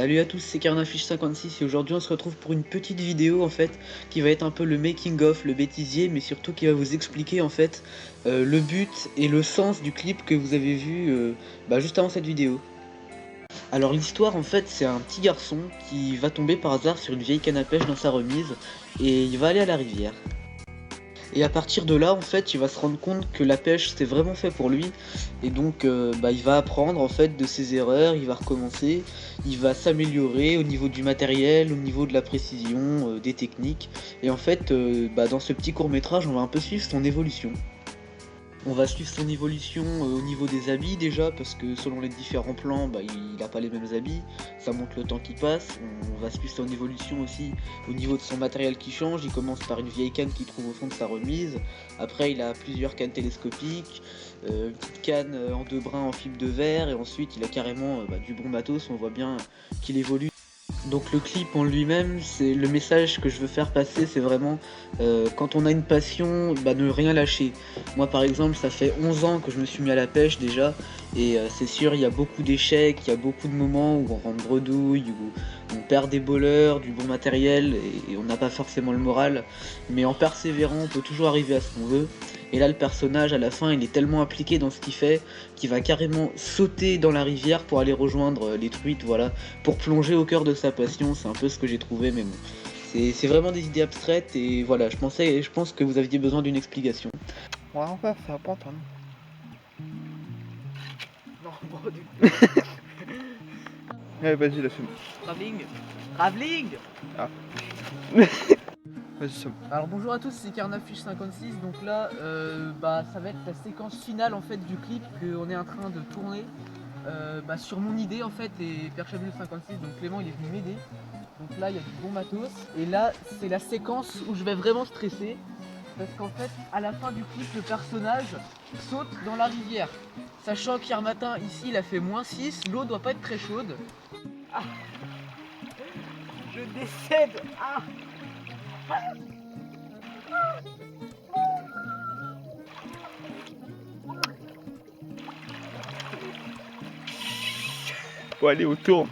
Salut à tous, c'est Carnafiche56 et aujourd'hui on se retrouve pour une petite vidéo en fait qui va être un peu le making of, le bêtisier, mais surtout qui va vous expliquer en fait le but et le sens du clip que vous avez vu juste avant cette vidéo. Alors l'histoire en fait c'est un petit garçon qui va tomber par hasard sur une vieille canne à pêche dans sa remise et il va aller à la rivière. Et à partir de là, en fait, il va se rendre compte que la pêche c'était vraiment fait pour lui. Et donc, il va apprendre en fait de ses erreurs, il va recommencer, il va s'améliorer au niveau du matériel, au niveau de la précision, des techniques. Et en fait, dans ce petit court métrage, on va un peu suivre son évolution. On va suivre son évolution au niveau des habits déjà, parce que selon les différents plans, il n'a pas les mêmes habits, ça montre le temps qui passe. On va suivre son évolution aussi au niveau de son matériel qui change. Il commence par une vieille canne qu'il trouve au fond de sa remise, après il a plusieurs cannes télescopiques, une petite canne en deux brins en fibre de verre, et ensuite il a carrément du bon matos. On voit bien qu'il évolue. Donc le clip en lui-même, c'est le message que je veux faire passer, c'est vraiment quand on a une passion, ne rien lâcher. Moi par exemple, ça fait 11 ans que je me suis mis à la pêche déjà, et c'est sûr, il y a beaucoup d'échecs, il y a beaucoup de moments où on rentre bredouille, où on perd des bowlers, du bon matériel, et on n'a pas forcément le moral, mais en persévérant, on peut toujours arriver à ce qu'on veut. Et là, le personnage, à la fin, il est tellement impliqué dans ce qu'il fait, qu'il va carrément sauter dans la rivière pour aller rejoindre les truites, voilà, pour plonger au cœur de sa passion. C'est un peu ce que j'ai trouvé, mais bon. C'est vraiment des idées abstraites, et voilà, je pense que vous aviez besoin d'une explication. Ouais, on va faire pas ton. Non, bon, du coup. Allez, vas-y, la fume. Travelling. Ah. Vas-y, somme. Alors bonjour à tous, c'est Carnafiche56, donc là ça va être la séquence finale en fait du clip qu'on est en train de tourner sur mon idée en fait, et Perchabule56, donc Clément il est venu m'aider. Donc là il y a du bon matos, et là c'est la séquence où je vais vraiment stresser, parce qu'en fait à la fin du clip le personnage saute dans la rivière, sachant qu'hier matin ici il a fait -6, l'eau doit pas être très chaude. Ah, je décède. Ah. Bon, allez, on tourne.